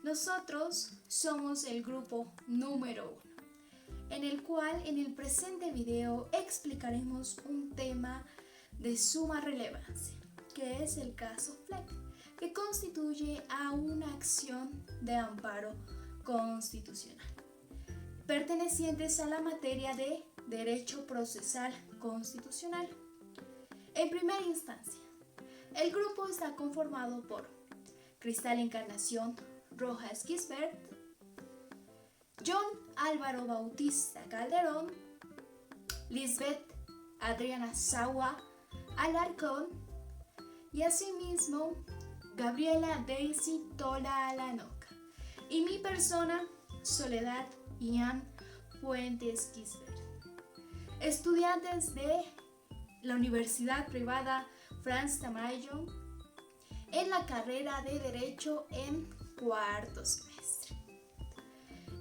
Nosotros somos el grupo número 1, en el cual en el presente video explicaremos un tema de suma relevancia, que es el caso Fleck, que constituye a una acción de amparo constitucional, pertenecientes a la materia de derecho procesal constitucional. En primera instancia, el grupo está conformado por Cristal Encarnación Rojas Gisbert, John Álvaro Bautista Calderón, Lisbeth Adriana Sawa Alarcón y asimismo Gabriela Daisy Tola Alanoca y mi persona Soledad Ian Fuentes Gisbert, estudiantes de la Universidad Privada Franz Tamayo en la carrera de Derecho en cuarto semestre.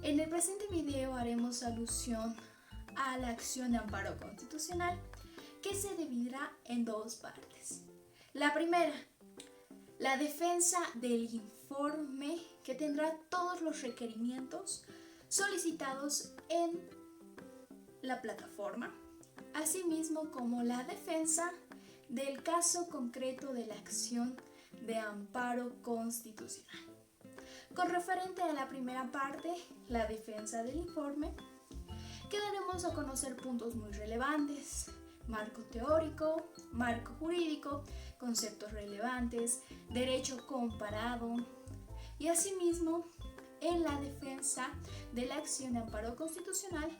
En el presente video haremos alusión a la acción de amparo constitucional, que se dividirá en dos partes. La primera, la defensa del informe, que tendrá todos los requerimientos solicitados en la plataforma, asimismo como la defensa del caso concreto de la acción de amparo constitucional. Con referente a la primera parte, la defensa del informe, que daremos a conocer puntos muy relevantes: marco teórico, marco jurídico, conceptos relevantes, derecho comparado, y asimismo en la defensa de la acción de amparo constitucional,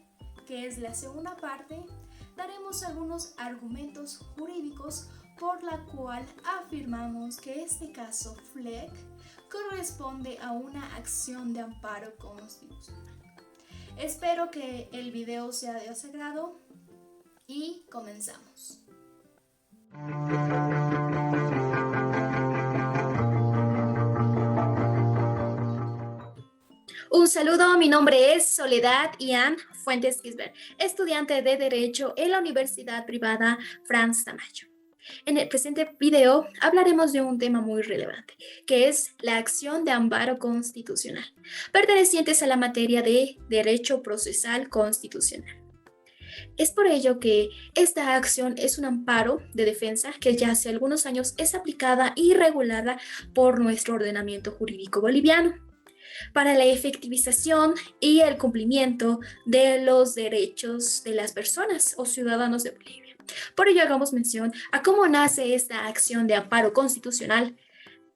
que es la segunda parte, daremos algunos argumentos jurídicos por la cual afirmamos que este caso Fleck corresponde a una acción de amparo constitucional. Espero que el video sea de su agrado y comenzamos. Un saludo, mi nombre es Soledad Ian Fuentes Gisbert, estudiante de Derecho en la Universidad Privada Franz Tamayo. En el presente video hablaremos de un tema muy relevante, que es la acción de amparo constitucional, pertenecientes a la materia de Derecho Procesal Constitucional. Es por ello que esta acción es un amparo de defensa que ya hace algunos años es aplicada y regulada por nuestro ordenamiento jurídico boliviano para la efectivización y el cumplimiento de los derechos de las personas o ciudadanos de Bolivia. Por ello hagamos mención a cómo nace esta acción de amparo constitucional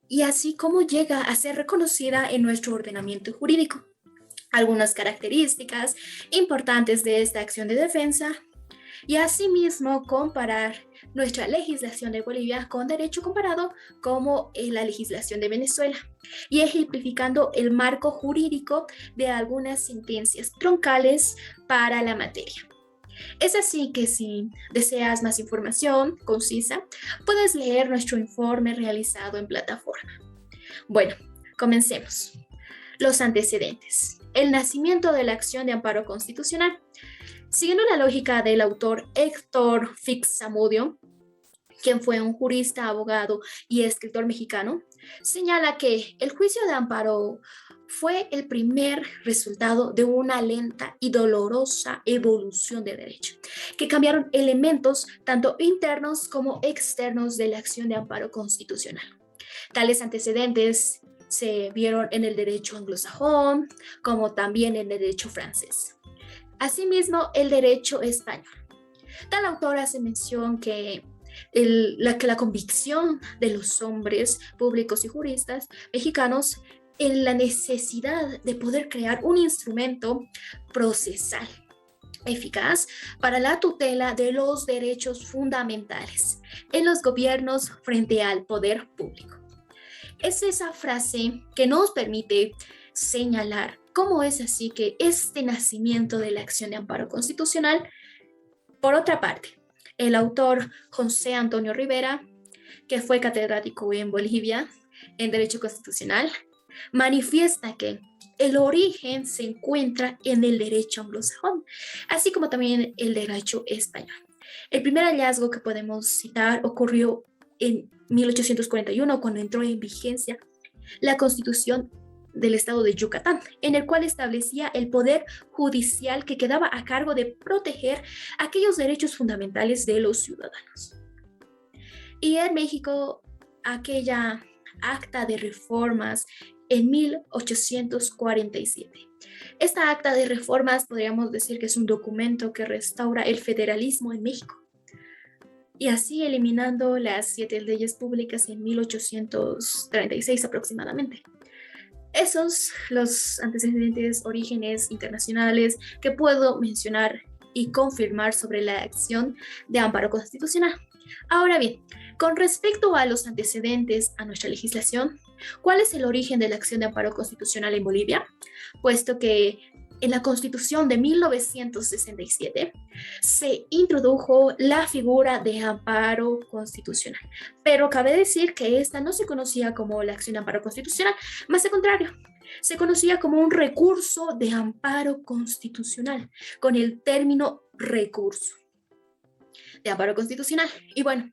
y así cómo llega a ser reconocida en nuestro ordenamiento jurídico. Algunas características importantes de esta acción de defensa y asimismo comparar nuestra legislación de Bolivia con derecho comparado como la legislación de Venezuela y ejemplificando el marco jurídico de algunas sentencias troncales para la materia. Es así que si deseas más información concisa, puedes leer nuestro informe realizado en plataforma. Bueno, comencemos. Los antecedentes. El nacimiento de la acción de amparo constitucional. Siguiendo la lógica del autor Héctor Fix Zamudio, quien fue un jurista, abogado y escritor mexicano, señala que el juicio de amparo fue el primer resultado de una lenta y dolorosa evolución de derecho, que cambiaron elementos tanto internos como externos de la acción de amparo constitucional. Tales antecedentes se vieron en el derecho anglosajón, como también en el derecho francés. Asimismo, el derecho español. Tal autor hace mención que la convicción de los hombres públicos y juristas mexicanos en la necesidad de poder crear un instrumento procesal eficaz para la tutela de los derechos fundamentales en los gobiernos frente al poder público. Es esa frase que nos permite señalar cómo es así que este nacimiento de la acción de amparo constitucional. Por otra parte, el autor José Antonio Rivera, que fue catedrático en Bolivia en Derecho Constitucional, manifiesta que el origen se encuentra en el derecho anglosajón, así como también el derecho español. El primer hallazgo que podemos citar ocurrió en 1841, cuando entró en vigencia la Constitución del estado de Yucatán, en el cual establecía el poder judicial que quedaba a cargo de proteger aquellos derechos fundamentales de los ciudadanos. Y en México, aquella acta de reformas en 1847. Esta acta de reformas podríamos decir que es un documento que restaura el federalismo en México y así eliminando las 7 leyes públicas en 1836 aproximadamente. Esos los antecedentes, orígenes internacionales que puedo mencionar y confirmar sobre la acción de amparo constitucional. Ahora bien, con respecto a los antecedentes a nuestra legislación, ¿cuál es el origen de la acción de amparo constitucional en Bolivia? Puesto que en la Constitución de 1967 se introdujo la figura de amparo constitucional, pero cabe decir que esta no se conocía como la acción de amparo constitucional, más al contrario, se conocía como un recurso de amparo constitucional, con el término recurso de amparo constitucional. Y bueno,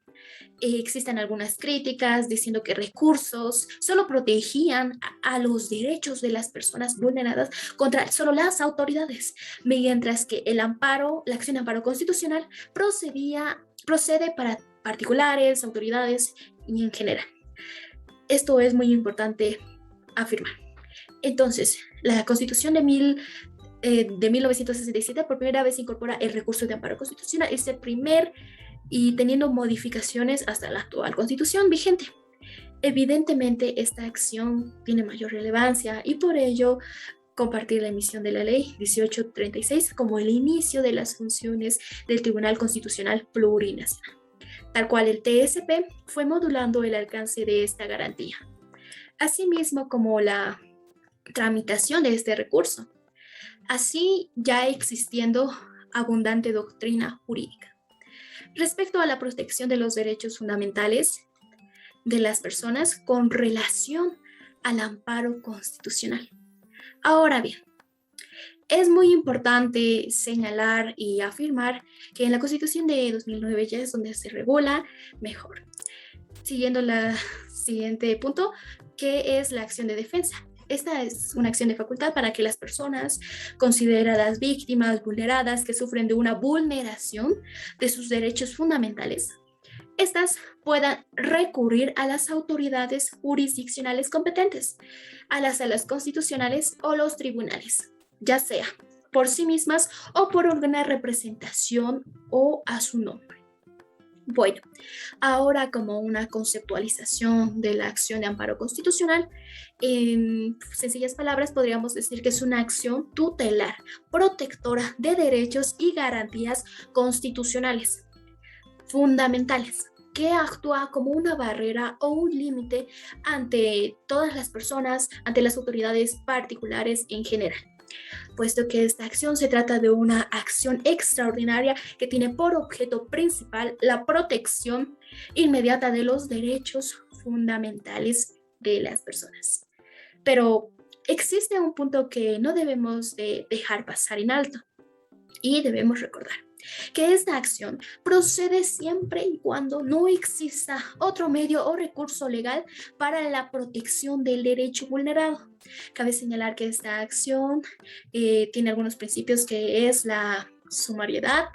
existen algunas críticas diciendo que recursos solo protegían a los derechos de las personas vulneradas contra solo las autoridades, mientras que el amparo, la acción de amparo constitucional procede para particulares, autoridades y en general. Esto es muy importante afirmar. Entonces, la Constitución de 1967 por primera vez incorpora el recurso de amparo constitucional, es el primer y teniendo modificaciones hasta la actual Constitución vigente. Evidentemente, esta acción tiene mayor relevancia y por ello compartir la emisión de la Ley 1836 como el inicio de las funciones del Tribunal Constitucional Plurinacional, tal cual el TSP fue modulando el alcance de esta garantía, asimismo como la tramitación de este recurso, así ya existiendo abundante doctrina jurídica. Respecto a la protección de los derechos fundamentales de las personas con relación al amparo constitucional. Ahora bien, es muy importante señalar y afirmar que en la Constitución de 2009 ya es donde se regula mejor. Siguiendo el siguiente punto, que es la acción de defensa. Esta es una acción de facultad para que las personas consideradas víctimas vulneradas que sufren de una vulneración de sus derechos fundamentales, estas puedan recurrir a las autoridades jurisdiccionales competentes, a las salas constitucionales o los tribunales, ya sea por sí mismas o por alguna representación o a su nombre. Bueno, ahora como una conceptualización de la acción de amparo constitucional, en sencillas palabras podríamos decir que es una acción tutelar, protectora de derechos y garantías constitucionales fundamentales, que actúa como una barrera o un límite ante todas las personas, ante las autoridades particulares en general, puesto que esta acción se trata de una acción extraordinaria que tiene por objeto principal la protección inmediata de los derechos fundamentales de las personas. Pero existe un punto que no debemos de dejar pasar en alto y debemos recordar que esta acción procede siempre y cuando no exista otro medio o recurso legal para la protección del derecho vulnerado. Cabe señalar que esta acción tiene algunos principios que es la sumariedad,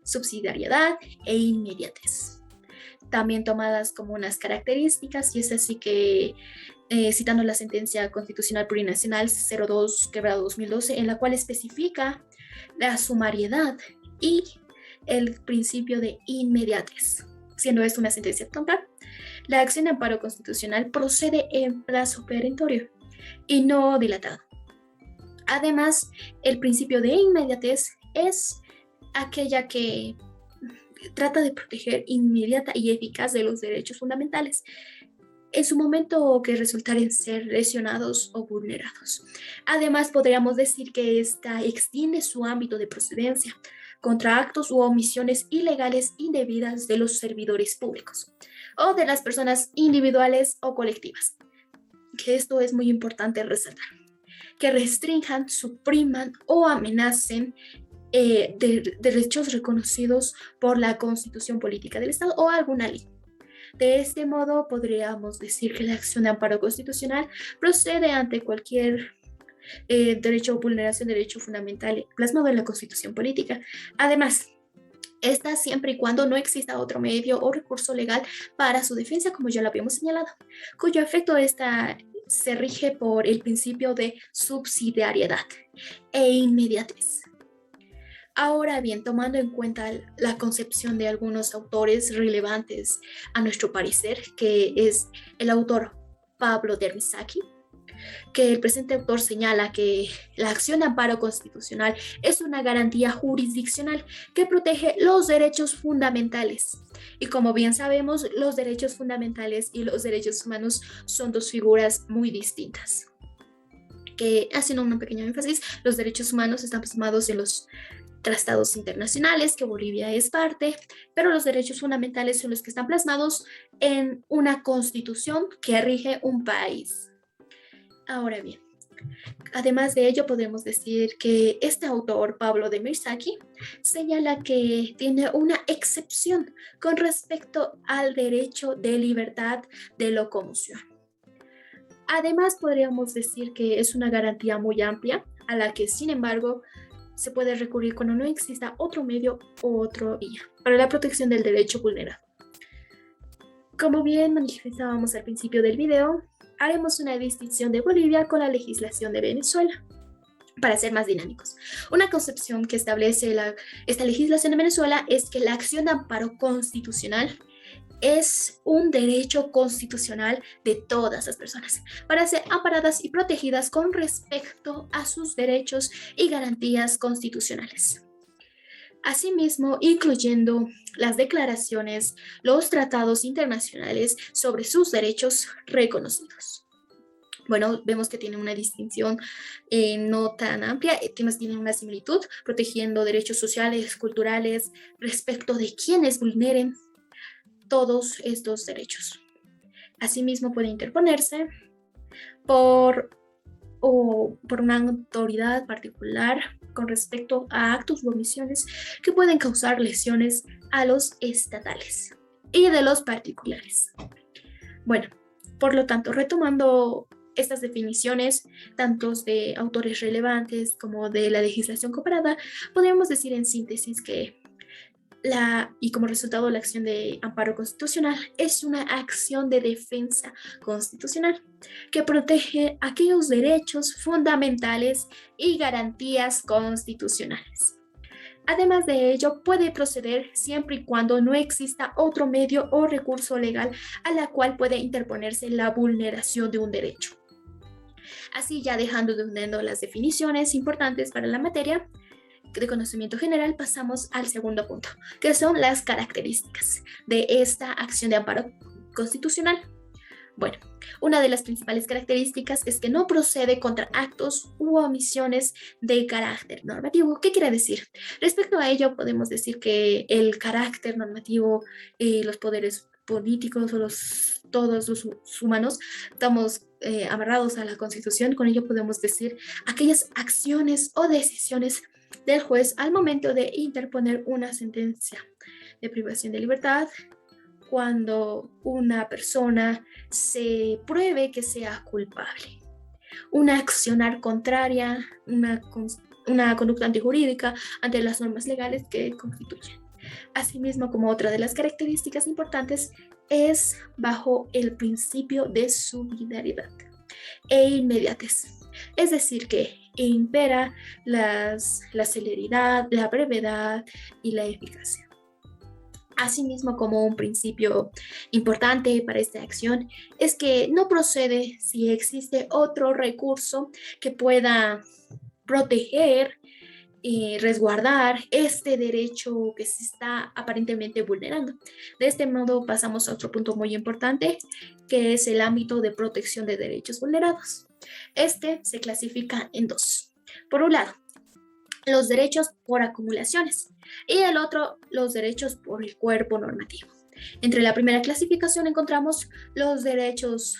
subsidiariedad e inmediatez, también tomadas como unas características, y es así que citando la sentencia constitucional plurinacional 02/2012, en la cual especifica la sumariedad y el principio de inmediatez. Siendo esto una sentencia tonta, la acción de amparo constitucional procede en plazo perentorio y no dilatado. Además, el principio de inmediatez es aquella que trata de proteger inmediata y eficaz de los derechos fundamentales en su momento que resultaren ser lesionados o vulnerados. Además, podríamos decir que esta extiende su ámbito de procedencia contra actos u omisiones ilegales indebidas de los servidores públicos o de las personas individuales o colectivas. Que esto es muy importante resaltar. Que restrinjan, supriman o amenacen derechos reconocidos por la Constitución Política del Estado o alguna ley. De este modo, podríamos decir que la acción de amparo constitucional procede ante cualquier derecho o vulneración de derecho fundamental plasmado en la Constitución política. Además, esta siempre y cuando no exista otro medio o recurso legal para su defensa, como ya lo habíamos señalado, cuyo efecto se rige por el principio de subsidiariedad e inmediatez. Ahora bien, tomando en cuenta la concepción de algunos autores relevantes a nuestro parecer, que es el autor Pablo Dermisaki, que el presente autor señala que la acción de amparo constitucional es una garantía jurisdiccional que protege los derechos fundamentales. Y como bien sabemos, los derechos fundamentales y los derechos humanos son dos figuras muy distintas. Que, haciendo un pequeño énfasis, los derechos humanos están plasmados en los tratados internacionales, que Bolivia es parte, pero los derechos fundamentales son los que están plasmados en una constitución que rige un país. Ahora bien, además de ello, podemos decir que este autor, Pablo de Mirsaki, señala que tiene una excepción con respecto al derecho de libertad de locomoción. Además, podríamos decir que es una garantía muy amplia, a la que, sin embargo, se puede recurrir cuando no exista otro medio o otro vía para la protección del derecho vulnerado. Como bien manifestábamos al principio del video, haremos una distinción de Bolivia con la legislación de Venezuela, para ser más dinámicos. Una concepción que establece esta legislación de Venezuela es que la acción de amparo constitucional es un derecho constitucional de todas las personas para ser amparadas y protegidas con respecto a sus derechos y garantías constitucionales. Asimismo, incluyendo las declaraciones, los tratados internacionales sobre sus derechos reconocidos. Bueno, vemos que tiene una distinción no tan amplia, tiene una similitud, protegiendo derechos sociales, culturales, respecto de quienes vulneren todos estos derechos. Asimismo, puede interponerse por una autoridad particular con respecto a actos u omisiones que pueden causar lesiones a los estatales y de los particulares. Bueno, por lo tanto, retomando estas definiciones, tanto de autores relevantes como de la legislación comparada, podríamos decir en síntesis que y como resultado la acción de amparo constitucional es una acción de defensa constitucional que protege aquellos derechos fundamentales y garantías constitucionales. Además de ello, puede proceder siempre y cuando no exista otro medio o recurso legal a la cual puede interponerse la vulneración de un derecho. Así, ya dejando de lado las definiciones importantes para la materia de conocimiento general, pasamos al segundo punto, que son las características de esta acción de amparo constitucional. Bueno, una de las principales características es que no procede contra actos u omisiones de carácter normativo. ¿Qué quiere decir? Respecto a ello, podemos decir que el carácter normativo, los poderes políticos o todos los humanos estamos amarrados a la Constitución. Con ello podemos decir aquellas acciones o decisiones del juez al momento de interponer una sentencia de privación de libertad, cuando una persona se pruebe que sea culpable. Una accionar contraria, una conducta antijurídica ante las normas legales que constituyen. Asimismo, como otra de las características importantes, es bajo el principio de subsidiariedad e inmediatez. Es decir, que impera la celeridad, la brevedad y la eficacia. Asimismo, como un principio importante para esta acción, es que no procede si existe otro recurso que pueda proteger y resguardar este derecho que se está aparentemente vulnerando. De este modo, pasamos a otro punto muy importante, que es el ámbito de protección de derechos vulnerados. Este se clasifica en dos. Por un lado, los derechos por acumulaciones y el otro, los derechos por el cuerpo normativo. Entre la primera clasificación encontramos los derechos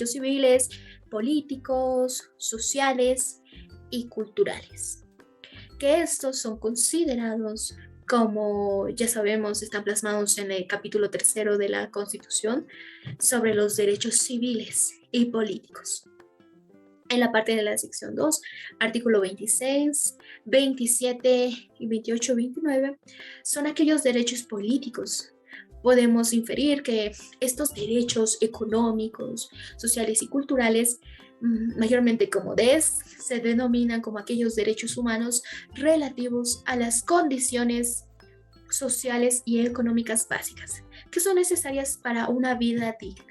civiles, políticos, sociales y culturales, que estos son considerados como ya sabemos, están plasmados en el capítulo tercero de la Constitución sobre los derechos civiles y políticos. En la parte de la sección 2, artículo 26, 27 y 28, 29, son aquellos derechos políticos. Podemos inferir que estos derechos económicos, sociales y culturales, mayormente como se denominan como aquellos derechos humanos relativos a las condiciones sociales y económicas básicas, que son necesarias para una vida digna.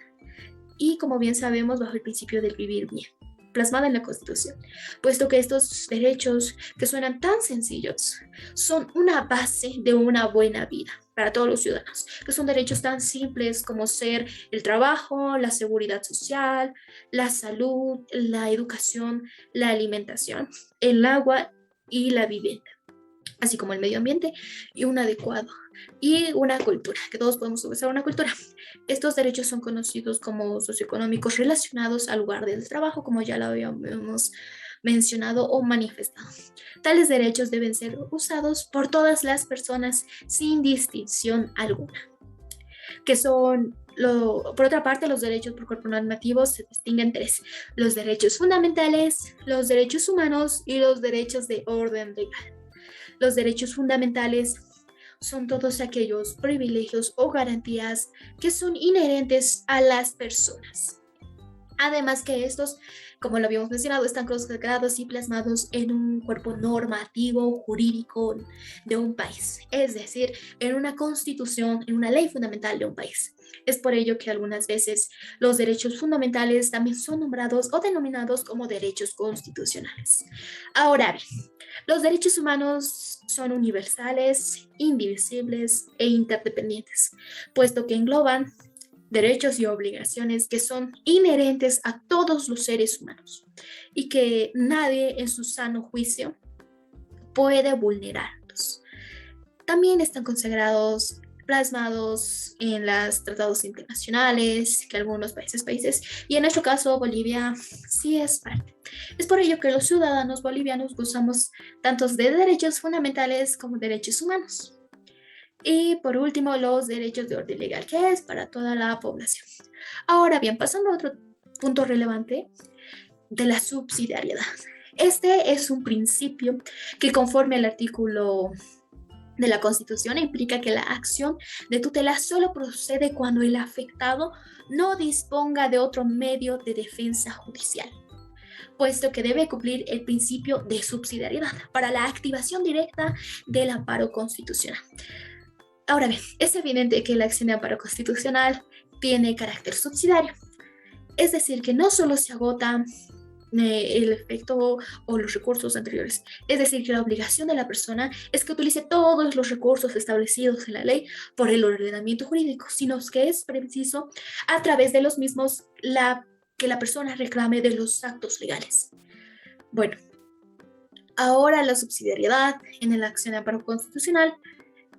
Y como bien sabemos, bajo el principio del vivir bien, plasmada en la Constitución, puesto que estos derechos que suenan tan sencillos son una base de una buena vida para todos los ciudadanos, que son derechos tan simples como ser el trabajo, la seguridad social, la salud, la educación, la alimentación, el agua y la vivienda, así como el medio ambiente y un adecuado y una cultura, que todos podemos usar una cultura. Estos derechos son conocidos como socioeconómicos relacionados al lugar del trabajo, como ya lo habíamos mencionado o manifestado. Tales derechos deben ser usados por todas las personas sin distinción alguna, que son por otra parte, los derechos por cuerpo normativo se distinguen en tres: los derechos fundamentales, los derechos humanos y los derechos de orden legal. Los derechos fundamentales son todos aquellos privilegios o garantías que son inherentes a las personas. Además que estos, como lo habíamos mencionado, están consagrados y plasmados en un cuerpo normativo jurídico de un país, es decir, en una constitución, en una ley fundamental de un país. Es por ello que algunas veces los derechos fundamentales también son nombrados o denominados como derechos constitucionales. Ahora bien, los derechos humanos son universales, indivisibles e interdependientes, puesto que engloban derechos y obligaciones que son inherentes a todos los seres humanos y que nadie en su sano juicio puede vulnerarlos. También están consagrados, plasmados en los tratados internacionales que algunos países, y en nuestro caso Bolivia sí es parte. Es por ello que los ciudadanos bolivianos gozamos tanto de derechos fundamentales como derechos humanos. Y por último, los derechos de orden legal, que es para toda la población. Ahora bien, pasando a otro punto relevante de la subsidiariedad. Este es un principio que, conforme al artículo de la Constitución, implica que la acción de tutela solo procede cuando el afectado no disponga de otro medio de defensa judicial, puesto que debe cumplir el principio de subsidiariedad para la activación directa del amparo constitucional. Ahora bien, es evidente que la acción de amparo constitucional tiene carácter subsidiario, es decir, que no solo se agota el efecto o los recursos anteriores, es decir, que la obligación de la persona es que utilice todos los recursos establecidos en la ley por el ordenamiento jurídico, sino que es preciso a través de los mismos que la persona reclame de los actos legales. Bueno, ahora la subsidiariedad en la acción de amparo constitucional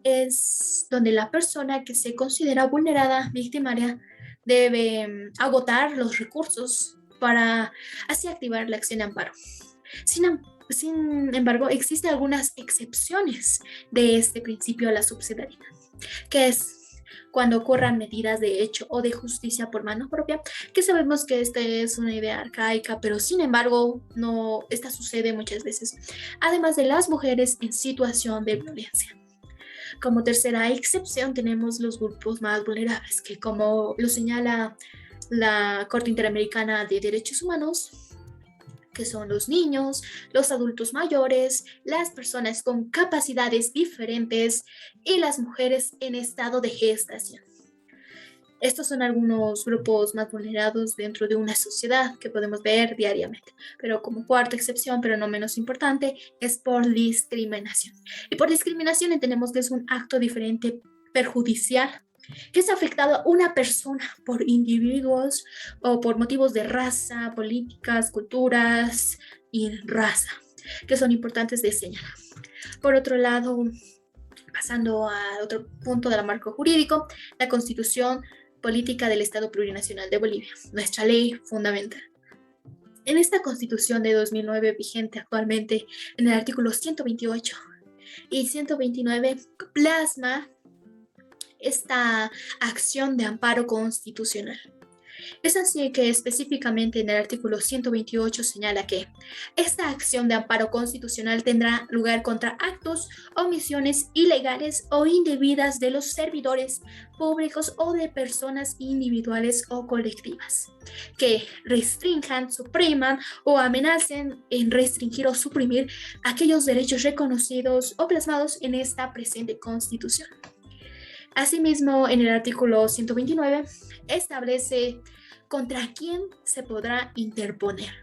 es donde la persona que se considera vulnerada, victimaria, debe agotar los recursos para así activar la acción de amparo. Sin embargo, existen algunas excepciones de este principio a la subsidiariedad, que es cuando ocurran medidas de hecho o de justicia por mano propia, que sabemos que esta es una idea arcaica, pero sin embargo, esta sucede muchas veces, además de las mujeres en situación de violencia. Como tercera excepción tenemos los grupos más vulnerables, que, como lo señala la Corte Interamericana de Derechos Humanos, que son los niños, los adultos mayores, las personas con capacidades diferentes y las mujeres en estado de gestación. Estos son algunos grupos más vulnerados dentro de una sociedad que podemos ver diariamente. Pero como cuarta excepción, pero no menos importante, es por discriminación. Y por discriminación entendemos que es un acto diferente perjudicial que es afectado a una persona por individuos o por motivos de raza, políticas, culturas y raza, que son importantes de señalar. Por otro lado, pasando a otro punto del marco jurídico, la Constitución Política del Estado Plurinacional de Bolivia, nuestra ley fundamental. En esta Constitución de 2009, vigente actualmente en el artículo 128, y 129 plasma esta acción de amparo constitucional. Es así que específicamente en el artículo 128 señala que esta acción de amparo constitucional tendrá lugar contra actos, omisiones ilegales o indebidas de los servidores públicos o de personas individuales o colectivas que restrinjan, supriman o amenacen en restringir o suprimir aquellos derechos reconocidos o plasmados en esta presente Constitución. Asimismo, en el artículo 129 establece contra quién se podrá interponer.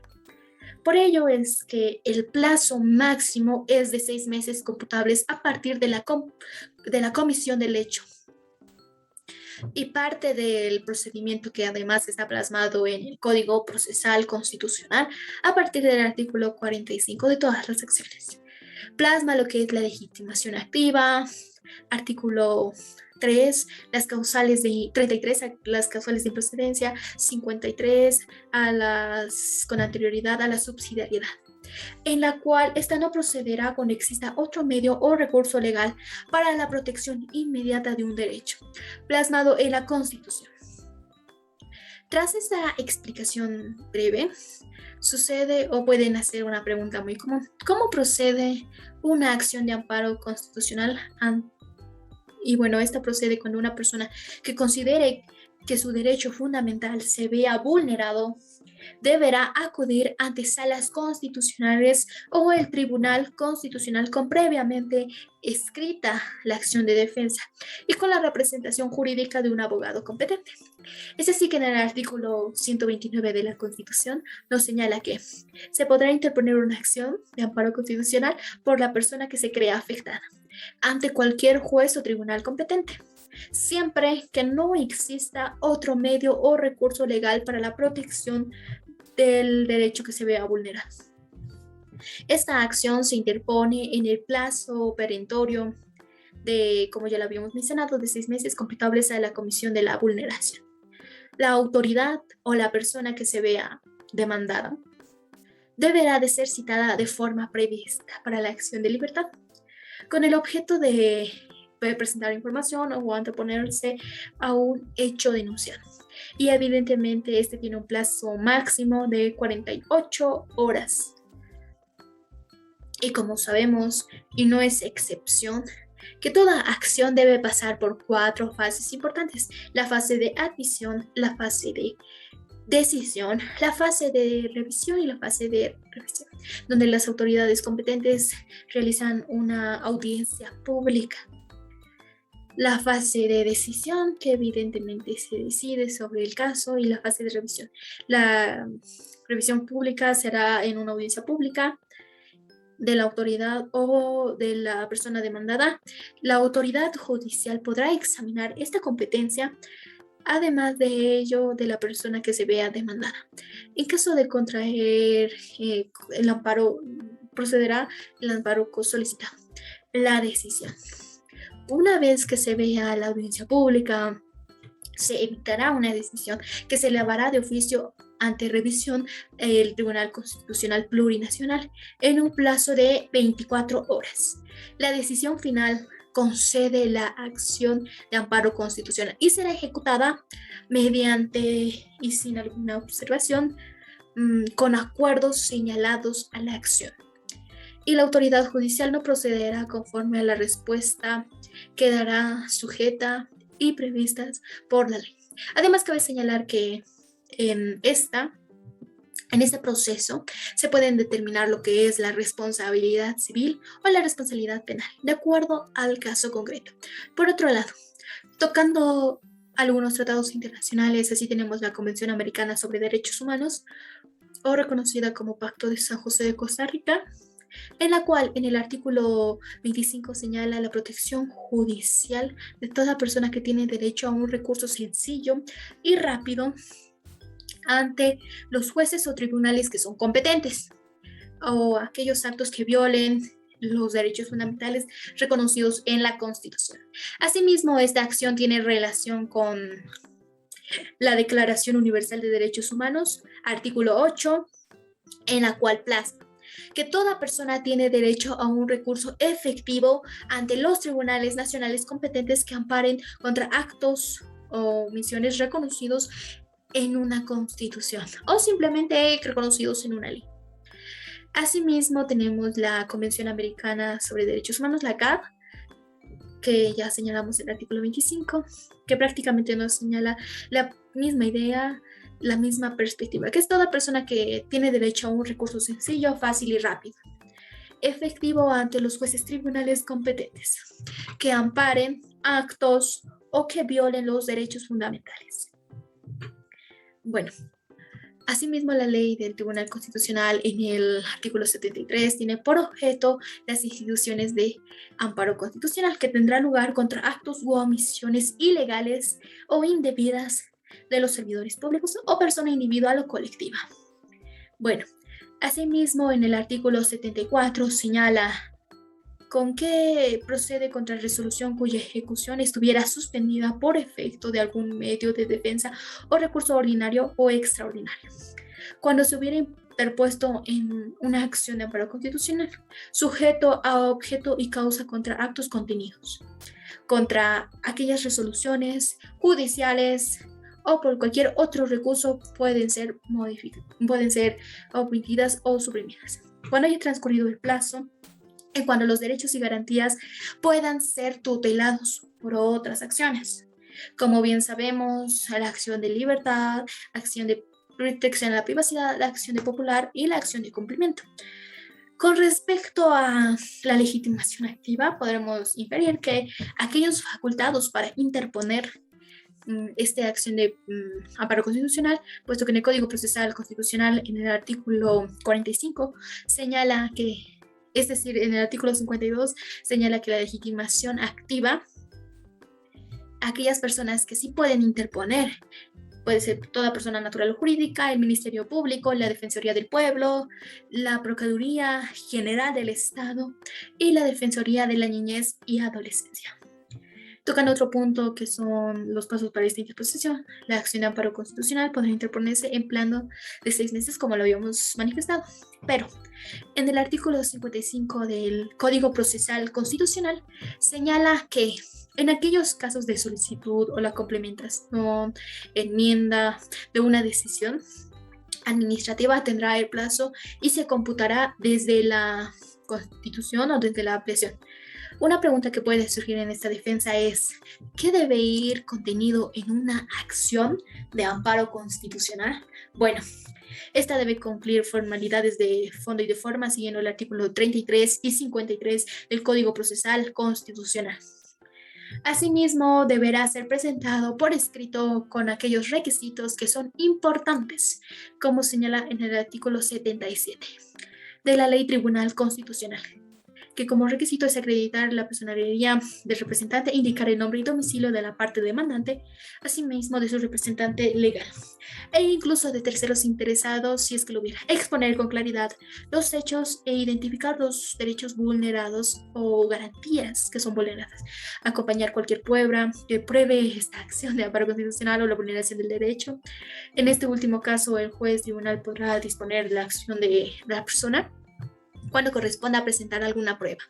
Por ello es que el plazo máximo es de 6 meses computables a partir de la comisión del hecho. Y parte del procedimiento que además está plasmado en el Código Procesal Constitucional a partir del artículo 45 de todas las acciones. Plasma lo que es la legitimación activa, artículo 3, las causales de 33, las causales de improcedencia, 53 con anterioridad a la subsidiariedad, en la cual esta no procederá cuando exista otro medio o recurso legal para la protección inmediata de un derecho, plasmado en la Constitución. Tras esta explicación breve, sucede o pueden hacer una pregunta muy común: ¿cómo procede una acción de amparo constitucional? Y bueno, esta procede cuando una persona que considere que su derecho fundamental se vea vulnerado deberá acudir ante salas constitucionales o el Tribunal Constitucional con previamente escrita la acción de defensa y con la representación jurídica de un abogado competente. Es así que en el artículo 129 de la Constitución nos señala que se podrá interponer una acción de amparo constitucional por la persona que se crea afectada ante cualquier juez o tribunal competente, siempre que no exista otro medio o recurso legal para la protección del derecho que se vea vulnerado. Esta acción se interpone en el plazo perentorio de, como ya lo habíamos mencionado, de 6 meses computables a la comisión de la vulneración. La autoridad o la persona que se vea demandada deberá de ser citada de forma prevista para la acción de libertad, con el objeto de presentar información o anteponerse a un hecho denunciado. Y evidentemente este tiene un plazo máximo de 48 horas. Y como sabemos, y no es excepción, que toda acción debe pasar por 4 fases importantes: la fase de admisión, la fase de decisión, la fase de revisión y la fase de revisión, donde las autoridades competentes realizan una audiencia pública. La fase de decisión, que evidentemente se decide sobre el caso, y la fase de revisión. La revisión pública será en una audiencia pública de la autoridad o de la persona demandada. La autoridad judicial podrá examinar esta competencia, además de ello, de la persona que se vea demandada. En caso de contraer el amparo, procederá el amparo solicitado. La decisión. Una vez que se vea la audiencia pública, se evitará una decisión que se elevará de oficio ante revisión el Tribunal Constitucional Plurinacional en un plazo de 24 horas. La decisión final concede la acción de amparo constitucional y será ejecutada mediante y sin alguna observación con acuerdos señalados a la acción. Y la autoridad judicial no procederá conforme a la respuesta, quedará sujeta y previstas por la ley. Además, cabe señalar que en este proceso se pueden determinar lo que es la responsabilidad civil o la responsabilidad penal, de acuerdo al caso concreto. Por otro lado, tocando algunos tratados internacionales, así tenemos la Convención Americana sobre Derechos Humanos, o reconocida como Pacto de San José de Costa Rica, en la cual en el artículo 25 señala la protección judicial de toda persona que tiene derecho a un recurso sencillo y rápido ante los jueces o tribunales que son competentes, o aquellos actos que violen los derechos fundamentales reconocidos en la Constitución. Asimismo, esta acción tiene relación con la Declaración Universal de Derechos Humanos, artículo 8, en la cual plasma que toda persona tiene derecho a un recurso efectivo ante los tribunales nacionales competentes que amparen contra actos o omisiones reconocidos en una constitución o simplemente reconocidos en una ley. Asimismo, tenemos la Convención Americana sobre Derechos Humanos, la CAD, que ya señalamos en el artículo 25, que prácticamente nos señala la misma idea, la misma perspectiva, que es toda persona que tiene derecho a un recurso sencillo, fácil y rápido, efectivo ante los jueces tribunales competentes, que amparen actos o que violen los derechos fundamentales. Bueno, asimismo, la ley del Tribunal Constitucional en el artículo 73 tiene por objeto las instituciones de amparo constitucional que tendrá lugar contra actos u omisiones ilegales o indebidas de los servidores públicos o persona individual o colectiva. Bueno, asimismo, en el artículo 74 señala con que procede contra resolución cuya ejecución estuviera suspendida por efecto de algún medio de defensa o recurso ordinario o extraordinario. Cuando se hubiera interpuesto en una acción de amparo constitucional, sujeto a objeto y causa contra actos contenidos, contra aquellas resoluciones judiciales o por cualquier otro recurso pueden ser omitidas o suprimidas. Cuando haya transcurrido el plazo, y cuando los derechos y garantías puedan ser tutelados por otras acciones. Como bien sabemos, la acción de libertad, acción de protección a la privacidad, la acción de popular y la acción de cumplimiento. Con respecto a la legitimación activa, podremos inferir que aquellos facultados para interponer esta acción de amparo constitucional, puesto que en el Código Procesal Constitucional, en el artículo 45, señala que, es decir, en el artículo 52 señala que la legitimación activa, aquellas personas que sí pueden interponer, puede ser toda persona natural o jurídica, el Ministerio Público, la Defensoría del Pueblo, la Procuraduría General del Estado y la Defensoría de la Niñez y Adolescencia. Tocando otro punto que son los pasos para esta interposición, la acción de amparo constitucional podrá interponerse en plano de 6 meses, como lo habíamos manifestado, pero en el artículo 55 del Código Procesal Constitucional señala que en aquellos casos de solicitud o la complementación, enmienda de una decisión administrativa tendrá el plazo y se computará desde la Constitución o desde la ampliación. Una pregunta que puede surgir en esta defensa es, ¿qué debe ir contenido en una acción de amparo constitucional? Bueno, esta debe cumplir formalidades de fondo y de forma siguiendo el artículo 33 y 53 del Código Procesal Constitucional. Asimismo, deberá ser presentado por escrito con aquellos requisitos que son importantes, como señala en el artículo 77 de la Ley Tribunal Constitucional, que como requisito es acreditar la personería del representante, indicar el nombre y domicilio de la parte demandante, asimismo de su representante legal, e incluso de terceros interesados si es que lo hubiera, exponer con claridad los hechos e identificar los derechos vulnerados o garantías que son vulneradas, acompañar cualquier prueba que pruebe esta acción de amparo constitucional o la vulneración del derecho. En este último caso, el juez tribunal podrá disponer de la acción de la persona cuando corresponda presentar alguna prueba.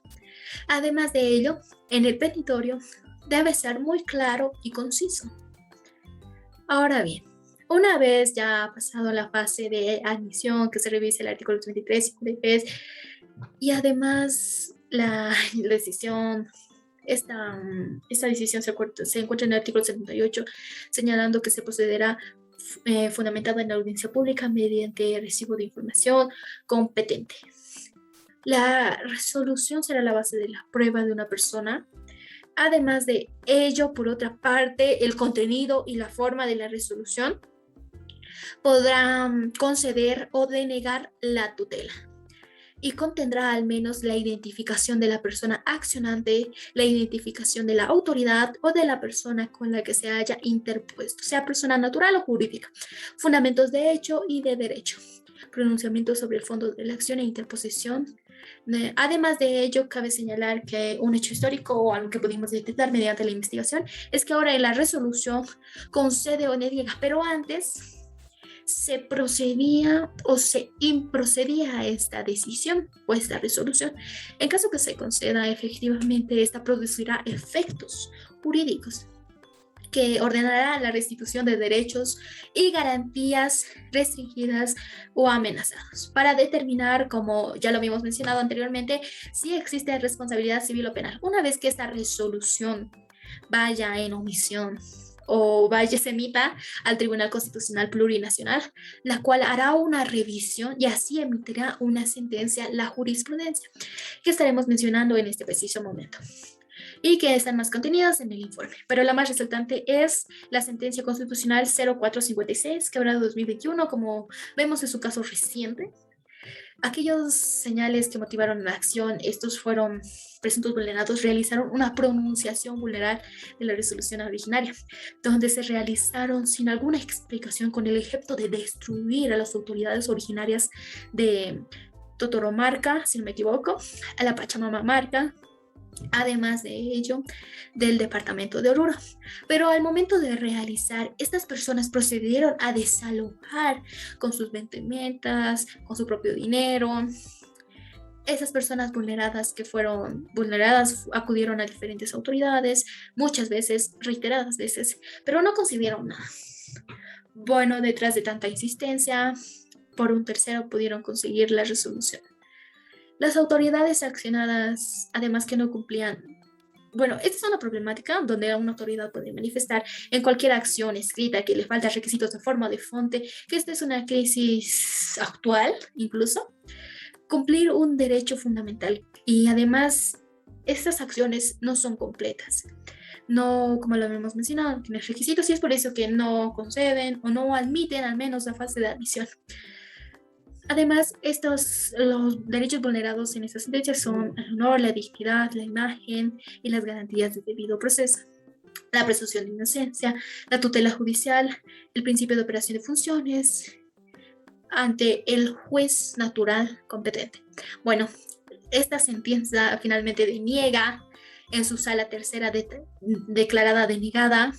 Además de ello, en el petitorio debe ser muy claro y conciso. Ahora bien, una vez ya pasado la fase de admisión, que se revise el artículo 33 y 53, y además la decisión, esta decisión se encuentra en el artículo 78, señalando que se procederá fundamentada en la audiencia pública mediante recibo de información competente. La resolución será la base de la prueba de una persona. Además de ello, por otra parte, el contenido y la forma de la resolución podrán conceder o denegar la tutela y contendrá al menos la identificación de la persona accionante, la identificación de la autoridad o de la persona con la que se haya interpuesto, sea persona natural o jurídica, fundamentos de hecho y de derecho, pronunciamiento sobre el fondo de la acción e interposición. Además de ello, cabe señalar que un hecho histórico o algo que pudimos detectar mediante la investigación es que ahora en la resolución concede o niega, pero antes se procedía o se improcedía a esta decisión o esta resolución. En caso que se conceda, efectivamente, esta producirá efectos jurídicos que ordenará la restitución de derechos y garantías restringidas o amenazados para determinar, como ya lo habíamos mencionado anteriormente, si existe responsabilidad civil o penal. Una vez que esta resolución vaya en omisión o vaya se emita al Tribunal Constitucional Plurinacional, la cual hará una revisión y así emitirá una sentencia, la jurisprudencia, que estaremos mencionando en este preciso momento y que están más contenidas en el informe. Pero la más resaltante es la sentencia constitucional 0456, quebrado 2021, como vemos en su caso reciente. Aquellos señales que motivaron la acción, estos fueron presuntos vulnerados, realizaron una pronunciación vulneral de la resolución originaria, donde se realizaron sin alguna explicación con el objeto de destruir a las autoridades originarias de Totoromarca, si no me equivoco, a la Pachamamamarca, además de ello, del departamento de Oruro. Pero al momento de realizar, estas personas procedieron a desalojar con sus vestimentas, con su propio dinero. Esas personas vulneradas que fueron vulneradas acudieron a diferentes autoridades, muchas veces, reiteradas veces, pero no consiguieron nada. Bueno, detrás de tanta insistencia, por un tercero pudieron conseguir la resolución. Las autoridades accionadas, además que no cumplían, bueno, esta es una problemática donde una autoridad puede manifestar en cualquier acción escrita que le faltan requisitos de forma de fonte, que esta es una crisis actual incluso, cumplir un derecho fundamental y además estas acciones no son completas. No, como lo habíamos mencionado, tienen requisitos y es por eso que no conceden o no admiten al menos la fase de admisión. Además, los derechos vulnerados en esta sentencia son el honor, la dignidad, la imagen y las garantías de debido proceso, la presunción de inocencia, la tutela judicial, el principio de operación de funciones ante el juez natural competente. Bueno, esta sentencia finalmente deniega en su sala tercera declarada denegada,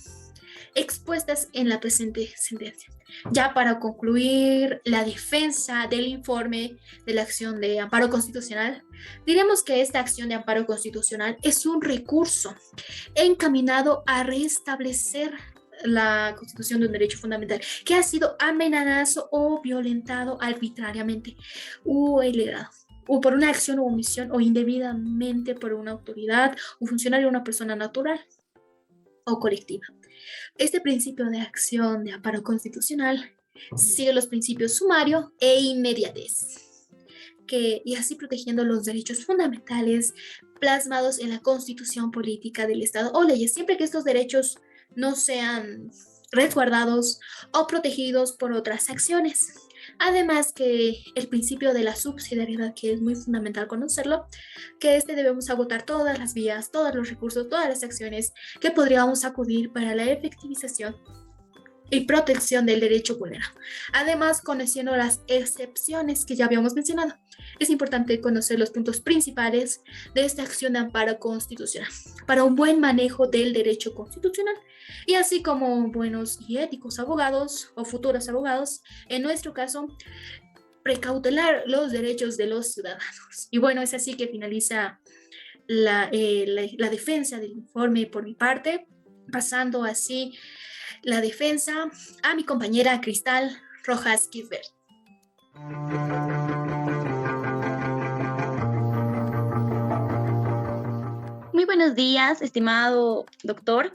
expuestas en la presente sentencia. Ya para concluir la defensa del informe de la acción de amparo constitucional, diremos que esta acción de amparo constitucional es un recurso encaminado a restablecer la constitución de un derecho fundamental que ha sido amenazado o violentado arbitrariamente o ilegal, o por una acción o omisión o indebidamente por una autoridad, un funcionario o una persona natural o colectiva. Este principio de acción de amparo constitucional sigue los principios sumario e inmediatez, y así protegiendo los derechos fundamentales plasmados en la Constitución política del Estado o leyes, siempre que estos derechos no sean resguardados o protegidos por otras acciones. Además que el principio de la subsidiariedad, que es muy fundamental conocerlo, que debemos agotar todas las vías, todos los recursos, todas las acciones que podríamos acudir para la efectivización y protección del derecho vulnerado. Además, conociendo las excepciones que ya habíamos mencionado, es importante conocer los puntos principales de esta acción de amparo constitucional para un buen manejo del derecho constitucional y así como buenos y éticos abogados o futuros abogados, en nuestro caso, precautelar los derechos de los ciudadanos. Y bueno, es así que finaliza la defensa del informe por mi parte, pasando así la defensa a mi compañera Cristal Rojas Gisbert. Muy buenos días, estimado doctor.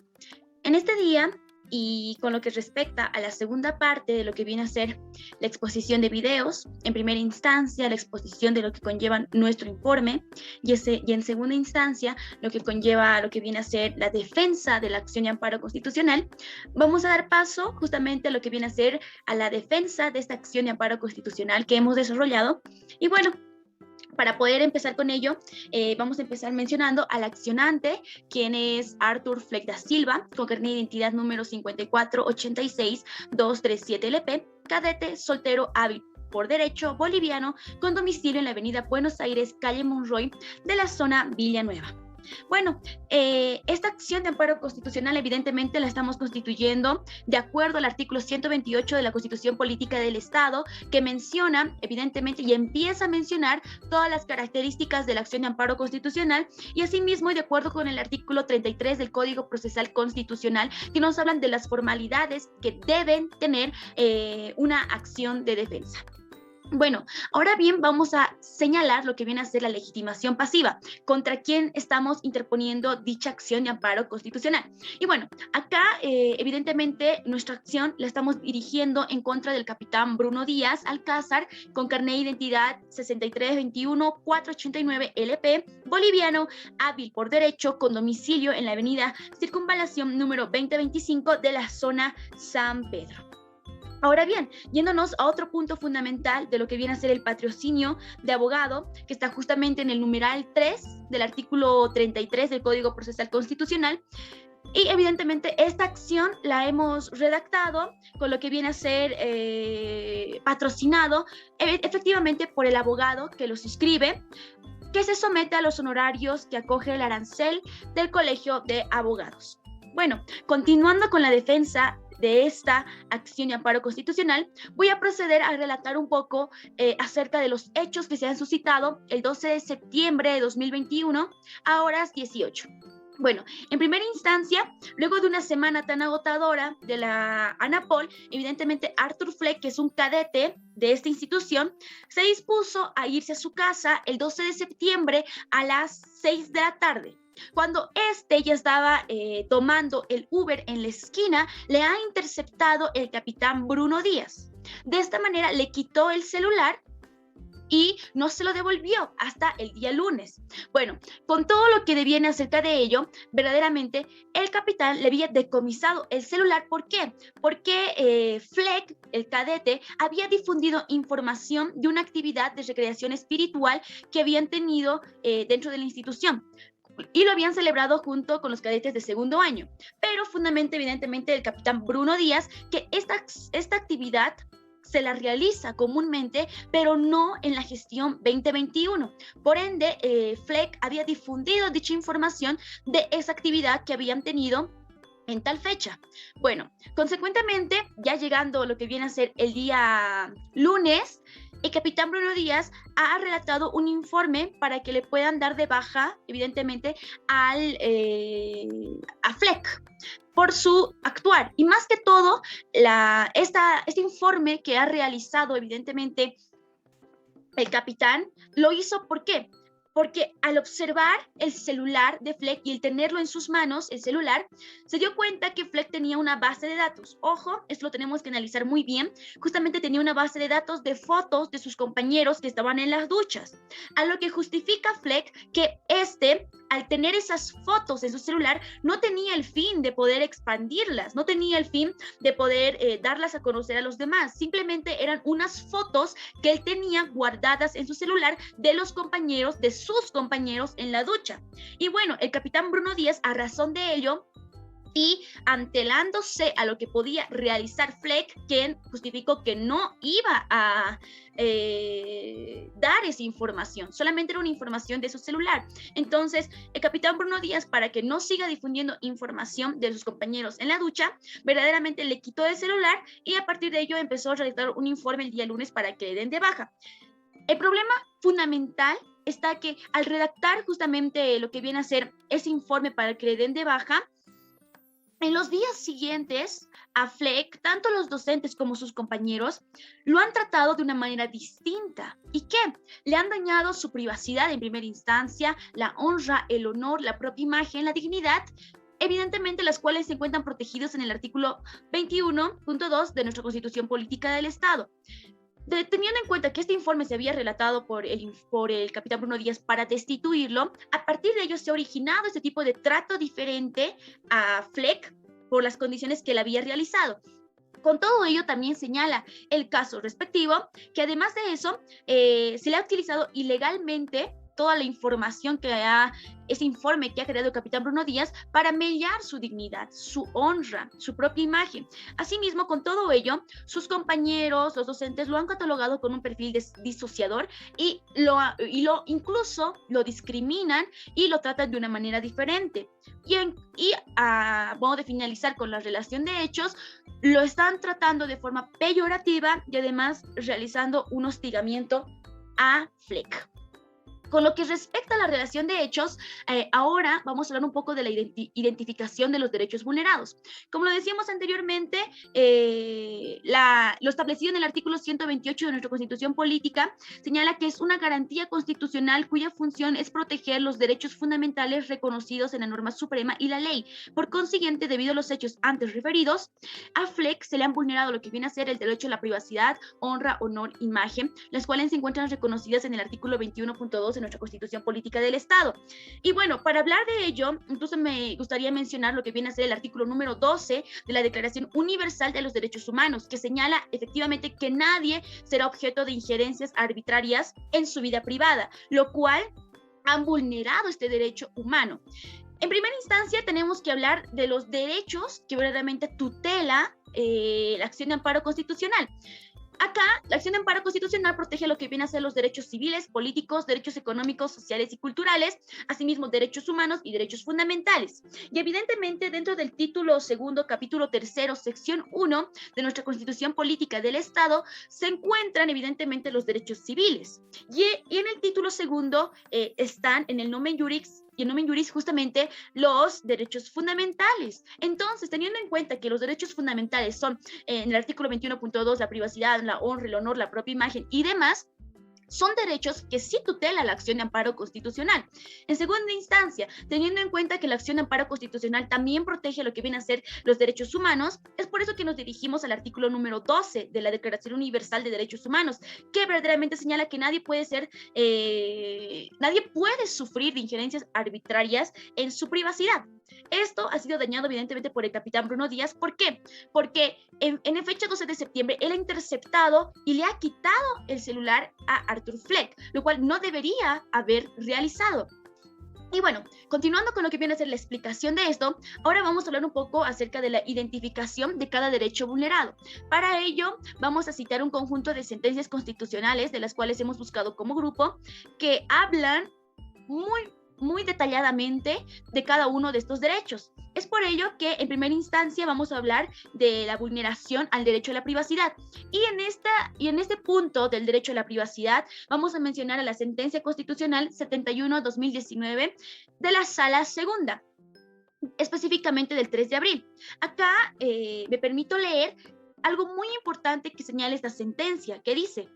En este día, y con lo que respecta a la segunda parte de lo que viene a ser la exposición de videos, en primera instancia la exposición de lo que conlleva nuestro informe y en segunda instancia lo que conlleva lo que viene a ser la defensa de la acción de amparo constitucional, vamos a dar paso justamente a lo que viene a ser a la defensa de esta acción de amparo constitucional que hemos desarrollado. Y bueno, para poder empezar con ello, vamos a empezar mencionando al accionante, quien es Arthur Fleck da Silva, con carnet de identidad número 5486237LP, cadete, soltero, hábil por derecho, boliviano, con domicilio en la avenida Buenos Aires, calle Monroy, de la zona Villanueva. Bueno, esta acción de amparo constitucional evidentemente la estamos constituyendo de acuerdo al artículo 128 de la Constitución Política del Estado, que menciona evidentemente y empieza a mencionar todas las características de la acción de amparo constitucional, y asimismo de acuerdo con el artículo 33 del Código Procesal Constitucional, que nos hablan de las formalidades que deben tener una acción de defensa. Bueno, ahora bien, vamos a señalar lo que viene a ser la legitimación pasiva, contra quién estamos interponiendo dicha acción de amparo constitucional. Y bueno, acá evidentemente nuestra acción la estamos dirigiendo en contra del capitán Bruno Díaz Alcázar, con carnet de identidad 6321-489 LP, boliviano, hábil por derecho, con domicilio en la avenida Circunvalación número 2025 de la zona San Pedro. Ahora bien, yéndonos a otro punto fundamental de lo que viene a ser el patrocinio de abogado, que está justamente en el numeral 3 del artículo 33 del Código Procesal Constitucional, y evidentemente esta acción la hemos redactado con lo que viene a ser patrocinado efectivamente por el abogado que lo suscribe, que se somete a los honorarios que acoge el arancel del Colegio de Abogados. Bueno, continuando con la defensa de esta acción de amparo constitucional, voy a proceder a relatar un poco acerca de los hechos que se han suscitado el 12 de septiembre de 2021 a horas 18. Bueno, en primera instancia, luego de una semana tan agotadora de la ANAPOL, evidentemente Arthur Fleck, que es un cadete de esta institución, se dispuso a irse a su casa el 12 de septiembre a las 6 de la tarde. Cuando ya estaba tomando el Uber en la esquina, le ha interceptado el capitán Bruno Díaz. De esta manera le quitó el celular y no se lo devolvió hasta el día lunes. Bueno, con todo lo que deviene acerca de ello, verdaderamente el capitán le había decomisado el celular. ¿Por qué? Porque Fleck, el cadete, había difundido información de una actividad de recreación espiritual que habían tenido dentro de la institución, y lo habían celebrado junto con los cadetes de segundo año. Pero fundamentalmente, evidentemente, el capitán Bruno Díaz, que esta actividad se la realiza comúnmente, pero no en la gestión 2021. Por ende, Fleck había difundido dicha información de esa actividad que habían tenido en tal fecha. Bueno, consecuentemente, ya llegando lo que viene a ser el día lunes, el capitán Bruno Díaz ha relatado un informe para que le puedan dar de baja, evidentemente, a Fleck por su actuar. Y más que todo, este informe que ha realizado, evidentemente, el capitán, lo hizo ¿por qué? Porque al observar el celular de Fleck y el tenerlo en sus manos, el celular, se dio cuenta que Fleck tenía una base de datos. Ojo, esto lo tenemos que analizar muy bien. Justamente tenía una base de datos de fotos de sus compañeros que estaban en las duchas. A lo que justifica Fleck que al tener esas fotos en su celular, no tenía el fin de poder expandirlas, no tenía el fin de poder darlas a conocer a los demás. Simplemente eran unas fotos que él tenía guardadas en su celular de los compañeros, de sus compañeros en la ducha. Y bueno, el capitán Bruno Díaz, a razón de ello, y antelándose a lo que podía realizar Fleck, quien justificó que no iba a dar esa información, solamente era una información de su celular. Entonces, el capitán Bruno Díaz, para que no siga difundiendo información de sus compañeros en la ducha, verdaderamente le quitó el celular y a partir de ello empezó a realizar un informe el día lunes para que le den de baja. El problema fundamental está que al redactar justamente lo que viene a ser ese informe para que le den de baja, en los días siguientes, a Fleck, tanto los docentes como sus compañeros, lo han tratado de una manera distinta. ¿Y qué? Le han dañado su privacidad en primera instancia, la honra, el honor, la propia imagen, la dignidad, evidentemente las cuales se encuentran protegidos en el artículo 21.2 de nuestra Constitución Política del Estado. Teniendo en cuenta que este informe se había relatado por el capitán Bruno Díaz para destituirlo, a partir de ello se ha originado este tipo de trato diferente a Fleck por las condiciones que él había realizado. Con todo ello también señala el caso respectivo, que además de eso se le ha utilizado ilegalmente toda la información ese informe que ha creado el capitán Bruno Díaz para mellar su dignidad, su honra, su propia imagen. Asimismo, con todo ello, sus compañeros, los docentes, lo han catalogado con un perfil disociador y incluso lo discriminan y lo tratan de una manera diferente. Y a modo de finalizar con la relación de hechos, lo están tratando de forma peyorativa y además realizando un hostigamiento a Fleck. Con lo que respecta a la relación de hechos, ahora vamos a hablar un poco de la identificación de los derechos vulnerados. Como lo decíamos anteriormente, lo establecido en el artículo 128 de nuestra Constitución Política señala que es una garantía constitucional cuya función es proteger los derechos fundamentales reconocidos en la norma suprema y la ley. Por consiguiente, debido a los hechos antes referidos, a Fleck se le han vulnerado lo que viene a ser el derecho a la privacidad, honra, honor, imagen, las cuales se encuentran reconocidas en el artículo 21.2 de nuestra Constitución Política del Estado. Y bueno, para hablar de ello, incluso me gustaría mencionar lo que viene a ser el artículo número 12 de la Declaración Universal de los Derechos Humanos, que señala efectivamente que nadie será objeto de injerencias arbitrarias en su vida privada, lo cual han vulnerado este derecho humano. En primera instancia, tenemos que hablar de los derechos que verdaderamente tutela la acción de amparo constitucional. Acá, la acción de amparo constitucional protege lo que viene a ser los derechos civiles, políticos, derechos económicos, sociales y culturales, asimismo derechos humanos y derechos fundamentales. Y evidentemente, dentro del título segundo, capítulo tercero, sección 1 de nuestra Constitución Política del Estado, se encuentran evidentemente los derechos civiles. Y en el título segundo están en el nomen juris y en nomen juris justamente los derechos fundamentales. Entonces, teniendo en cuenta que los derechos fundamentales son en el artículo 21.2 la privacidad, la honra, el honor, la propia imagen y demás, son derechos que sí tutela la acción de amparo constitucional. En segunda instancia, teniendo en cuenta que la acción de amparo constitucional también protege lo que viene a ser los derechos humanos, es por eso que nos dirigimos al artículo número 12 de la Declaración Universal de Derechos Humanos, que verdaderamente señala que nadie puede sufrir de injerencias arbitrarias en su privacidad. Esto ha sido dañado evidentemente por el capitán Bruno Díaz. ¿Por qué? Porque en fecha 12 de septiembre él ha interceptado y le ha quitado el celular a Arthur Fleck, lo cual no debería haber realizado. Y bueno, continuando con lo que viene a ser la explicación de esto, ahora vamos a hablar un poco acerca de la identificación de cada derecho vulnerado. Para ello, vamos a citar un conjunto de sentencias constitucionales, de las cuales hemos buscado como grupo, que hablan muy detalladamente de cada uno de estos derechos. Es por ello que en primera instancia vamos a hablar de la vulneración al derecho a la privacidad. Y en este punto del derecho a la privacidad vamos a mencionar a la sentencia constitucional 71-2019 de la Sala Segunda, específicamente del 3 de abril. Acá me permito leer algo muy importante que señala esta sentencia, que dice: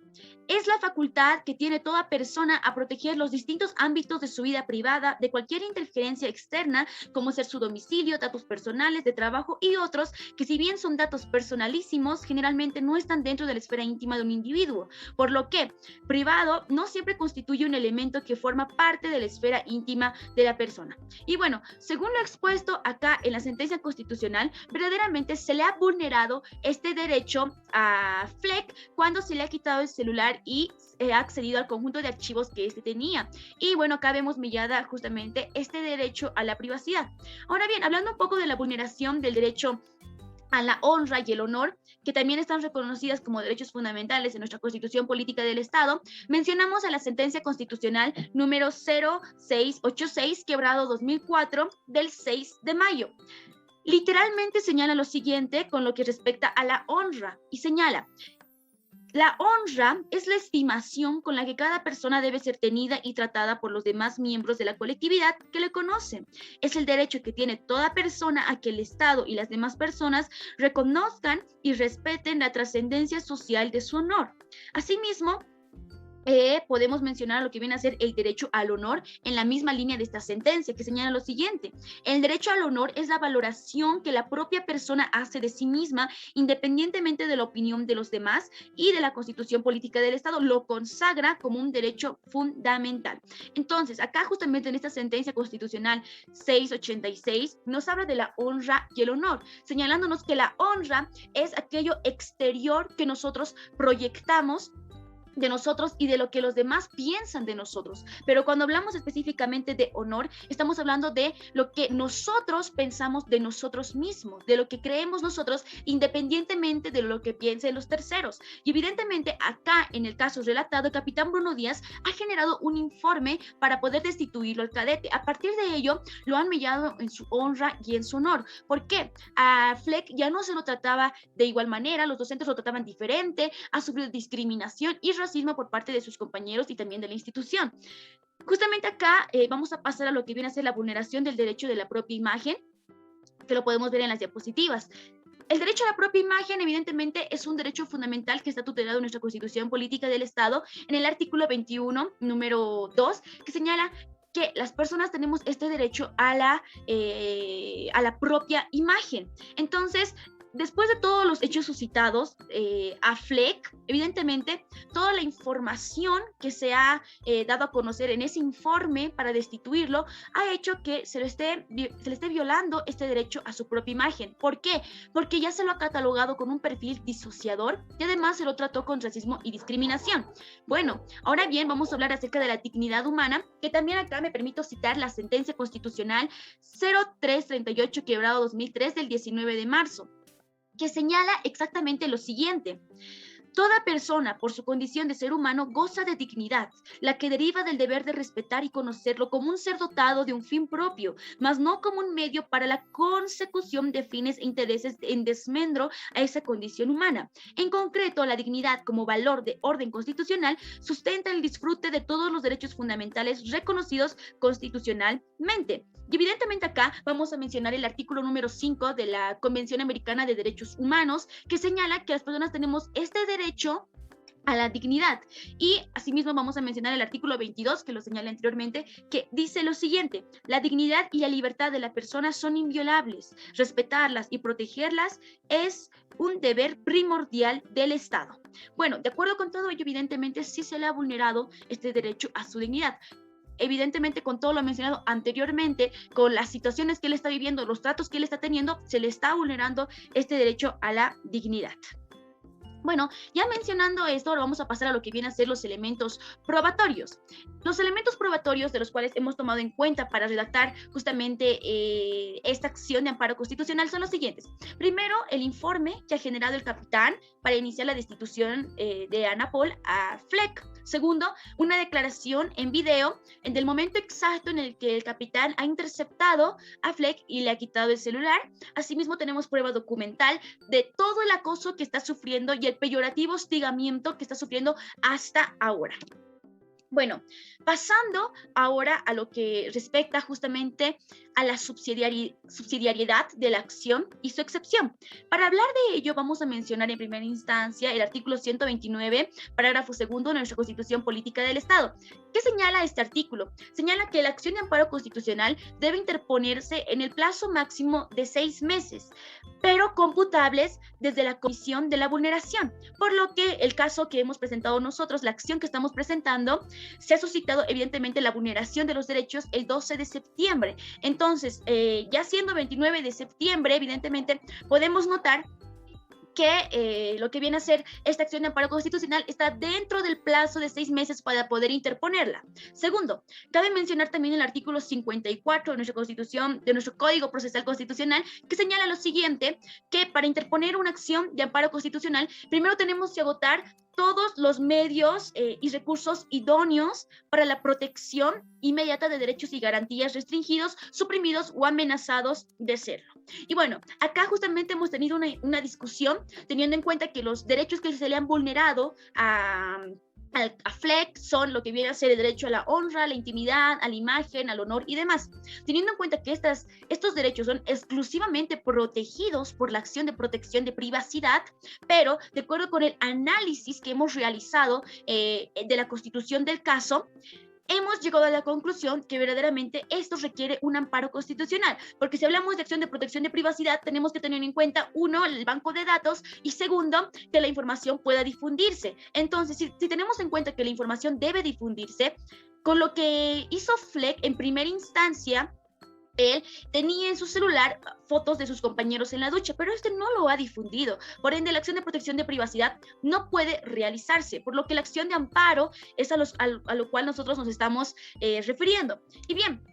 es la facultad que tiene toda persona a proteger los distintos ámbitos de su vida privada de cualquier interferencia externa, como ser su domicilio, datos personales, de trabajo y otros que, si bien son datos personalísimos, generalmente no están dentro de la esfera íntima de un individuo, por lo que privado no siempre constituye un elemento que forma parte de la esfera íntima de la persona. Y bueno, según lo expuesto acá en la sentencia constitucional, verdaderamente se le ha vulnerado este derecho a Fleck cuando se le ha quitado el celular y ha accedido al conjunto de archivos que éste tenía. Y bueno, acá vemos mellada justamente este derecho a la privacidad. Ahora bien, hablando un poco de la vulneración del derecho a la honra y el honor, que también están reconocidas como derechos fundamentales en nuestra Constitución Política del Estado, mencionamos a la sentencia constitucional número 0686, quebrado 2004, del 6 de mayo. Literalmente señala lo siguiente con lo que respecta a la honra, y señala: la honra es la estimación con la que cada persona debe ser tenida y tratada por los demás miembros de la colectividad que le conocen. Es el derecho que tiene toda persona a que el Estado y las demás personas reconozcan y respeten la trascendencia social de su honor. Asimismo, podemos mencionar lo que viene a ser el derecho al honor en la misma línea de esta sentencia, que señala lo siguiente: el derecho al honor es la valoración que la propia persona hace de sí misma, independientemente de la opinión de los demás, y de la Constitución Política del Estado lo consagra como un derecho fundamental. Entonces, acá justamente en esta sentencia constitucional 686 nos habla de la honra y el honor, señalándonos que la honra es aquello exterior que nosotros proyectamos de nosotros y de lo que los demás piensan de nosotros. Pero cuando hablamos específicamente de honor, estamos hablando de lo que nosotros pensamos de nosotros mismos, de lo que creemos nosotros, independientemente de lo que piensen los terceros. Y evidentemente acá, en el caso relatado, el capitán Bruno Díaz ha generado un informe para poder destituirlo al cadete. A partir de ello, lo han mellado en su honra y en su honor. ¿Por qué? A Fleck ya no se lo trataba de igual manera, los docentes lo trataban diferente, ha sufrido discriminación y racismo por parte de sus compañeros y también de la institución. Justamente acá vamos a pasar a lo que viene a ser la vulneración del derecho de la propia imagen, que lo podemos ver en las diapositivas. El derecho a la propia imagen, evidentemente, es un derecho fundamental que está tutelado en nuestra Constitución Política del Estado, en el artículo 21, número 2, que señala que las personas tenemos este derecho a la propia imagen. Entonces, después de todos los hechos suscitados a Fleck, evidentemente, toda la información que se ha dado a conocer en ese informe para destituirlo ha hecho que se le esté violando este derecho a su propia imagen. ¿Por qué? Porque ya se lo ha catalogado con un perfil disociador y además se lo trató con racismo y discriminación. Bueno, ahora bien, vamos a hablar acerca de la dignidad humana, que también acá me permito citar la sentencia constitucional 0338 quebrado 2003 del 19 de marzo. Que señala exactamente lo siguiente: toda persona, por su condición de ser humano, goza de dignidad, la que deriva del deber de respetar y conocerlo como un ser dotado de un fin propio, mas no como un medio para la consecución de fines e intereses en desmedro a esa condición humana. En concreto, la dignidad como valor de orden constitucional sustenta el disfrute de todos los derechos fundamentales reconocidos constitucionalmente. Y evidentemente acá vamos a mencionar el artículo número 5 de la Convención Americana de Derechos Humanos, que señala que las personas tenemos este derecho a la dignidad. Y asimismo vamos a mencionar el artículo 22, que lo señalé anteriormente, que dice lo siguiente: la dignidad y la libertad de la persona son inviolables. Respetarlas y protegerlas es un deber primordial del Estado. Bueno, de acuerdo con todo ello, evidentemente sí se le ha vulnerado este derecho a su dignidad. Evidentemente, con todo lo mencionado anteriormente, con las situaciones que él está viviendo, los tratos que él está teniendo, se le está vulnerando este derecho a la dignidad. Bueno, ya mencionando esto, ahora vamos a pasar a lo que vienen a ser los elementos probatorios. Los elementos probatorios de los cuales hemos tomado en cuenta para redactar justamente esta acción de amparo constitucional son los siguientes. Primero, el informe que ha generado el capitán para iniciar la destitución de Ana Paul a Fleck. Segundo, una declaración en video en el momento exacto en el que el capitán ha interceptado a Fleck y le ha quitado el celular. Asimismo, tenemos prueba documental de todo el acoso que está sufriendo y el peyorativo hostigamiento que está sufriendo hasta ahora. Bueno, pasando ahora a lo que respecta justamente a la subsidiariedad de la acción y su excepción. Para hablar de ello, vamos a mencionar en primera instancia el artículo 129, parágrafo segundo de nuestra Constitución Política del Estado. ¿Qué señala este artículo? Señala que la acción de amparo constitucional debe interponerse en el plazo máximo de 6 meses, pero computables desde la comisión de la vulneración, por lo que el caso que hemos presentado nosotros, la acción que estamos presentando, se ha suscitado evidentemente la vulneración de los derechos el 12 de septiembre. Entonces, ya siendo 29 de septiembre, evidentemente podemos notar que lo que viene a ser esta acción de amparo constitucional está dentro del plazo de 6 meses para poder interponerla. Segundo, cabe mencionar también el artículo 54 de nuestra Constitución, de nuestro Código Procesal Constitucional, que señala lo siguiente: que para interponer una acción de amparo constitucional, primero tenemos que agotar todos los medios y recursos idóneos para la protección inmediata de derechos y garantías restringidos, suprimidos o amenazados de serlo. Y bueno, acá justamente hemos tenido una discusión teniendo en cuenta que los derechos que se le han vulnerado a Fleck son lo que viene a ser el derecho a la honra, a la intimidad, a la imagen, al honor y demás. Teniendo en cuenta que estos derechos son exclusivamente protegidos por la acción de protección de privacidad, pero de acuerdo con el análisis que hemos realizado de la constitución del caso, hemos llegado a la conclusión que verdaderamente esto requiere un amparo constitucional, porque si hablamos de acción de protección de privacidad, tenemos que tener en cuenta, uno, el banco de datos, y segundo, que la información pueda difundirse. Entonces, si tenemos en cuenta que la información debe difundirse, con lo que hizo Fleck en primera instancia, él tenía en su celular fotos de sus compañeros en la ducha, pero este no lo ha difundido. Por ende, la acción de protección de privacidad no puede realizarse, por lo que la acción de amparo es a lo cual nosotros nos estamos refiriendo. Y bien,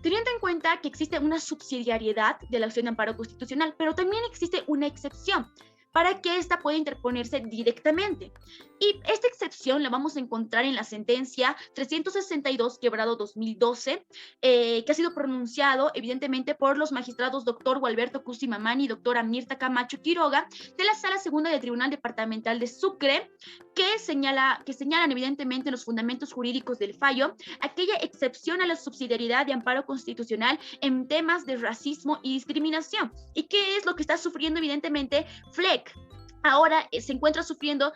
teniendo en cuenta que existe una subsidiariedad de la acción de amparo constitucional, pero también existe una excepción para que ésta pueda interponerse directamente. Y esta excepción la vamos a encontrar en la sentencia 362/2012, que ha sido pronunciado evidentemente por los magistrados doctor Gualberto Cusi Mamani y doctora Mirta Camacho Quiroga de la Sala Segunda del Tribunal Departamental de Sucre, que señalan evidentemente los fundamentos jurídicos del fallo, aquella excepción a la subsidiariedad de amparo constitucional en temas de racismo y discriminación. ¿Y qué es lo que está sufriendo evidentemente FLEC? Ahora se encuentra sufriendo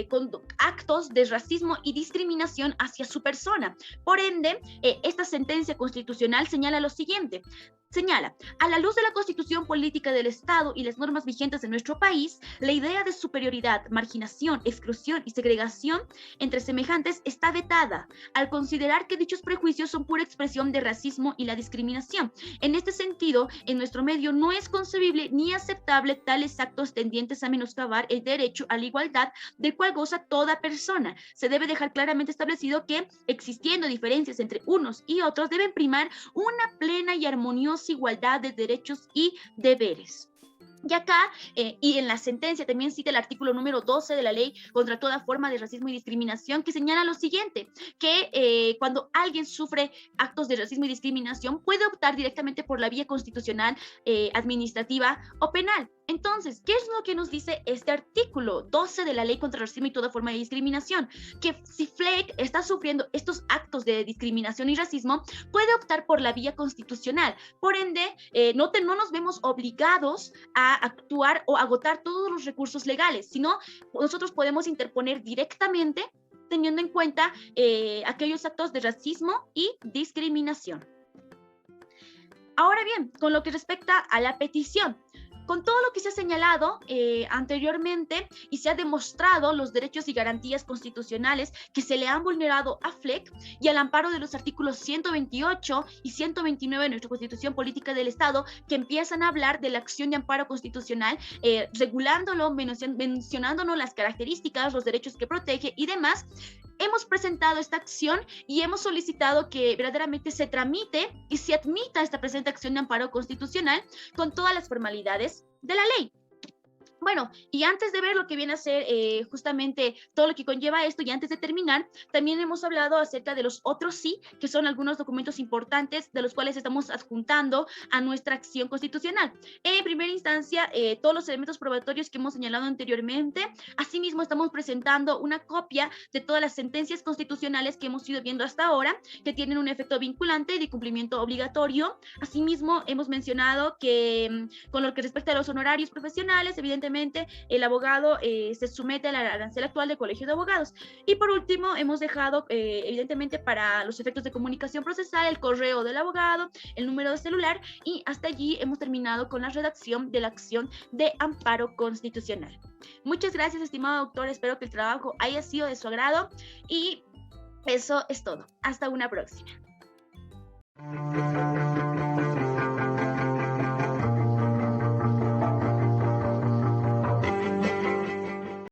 con actos de racismo y discriminación hacia su persona. Por ende, esta sentencia constitucional señala lo siguiente. Señala, a la luz de la Constitución Política del Estado y las normas vigentes de nuestro país, la idea de superioridad, marginación, exclusión y segregación entre semejantes está vetada, al considerar que dichos prejuicios son pura expresión de racismo y la discriminación. En este sentido, en nuestro medio no es concebible ni aceptable tales actos tendientes a menoscabar el derecho a la igualdad del cual goza toda persona. Se debe dejar claramente establecido que, existiendo diferencias entre unos y otros, deben primar una plena y armoniosa igualdad de derechos y deberes. Y acá, y en la sentencia también cita el artículo número 12 de la ley contra toda forma de racismo y discriminación, que señala lo siguiente, que cuando alguien sufre actos de racismo y discriminación puede optar directamente por la vía constitucional, administrativa o penal. Entonces, ¿qué es lo que nos dice este artículo 12 de la ley contra el racismo y toda forma de discriminación? Que si FLEC está sufriendo estos actos de discriminación y racismo, puede optar por la vía constitucional. Por ende, no nos vemos obligados a actuar o agotar todos los recursos legales, sino nosotros podemos interponer directamente teniendo en cuenta aquellos actos de racismo y discriminación. Ahora bien, con lo que respecta a la petición, con todo lo que se ha señalado anteriormente y se ha demostrado los derechos y garantías constitucionales que se le han vulnerado a FLEC y al amparo de los artículos 128 y 129 de nuestra Constitución Política del Estado, que empiezan a hablar de la acción de amparo constitucional, regulándolo, mencionándonos las características, los derechos que protege y demás. Hemos presentado esta acción y hemos solicitado que verdaderamente se tramite y se admita esta presente acción de amparo constitucional con todas las formalidades de la ley. Bueno, y antes de ver lo que viene a ser justamente todo lo que conlleva esto, y antes de terminar, también hemos hablado acerca de los otros sí, que son algunos documentos importantes de los cuales estamos adjuntando a nuestra acción constitucional. En primera instancia, todos los elementos probatorios que hemos señalado anteriormente. Asimismo, estamos presentando una copia de todas las sentencias constitucionales que hemos ido viendo hasta ahora, que tienen un efecto vinculante y de cumplimiento obligatorio. Asimismo, hemos mencionado que con lo que respecta a los honorarios profesionales, evidentemente, el abogado se somete al arancel actual del Colegio de Abogados. Y por último, hemos dejado, evidentemente, para los efectos de comunicación procesal, el correo del abogado, el número de celular, y hasta allí hemos terminado con la redacción de la acción de amparo constitucional. Muchas gracias, estimado doctor. Espero que el trabajo haya sido de su agrado y eso es todo. Hasta una próxima.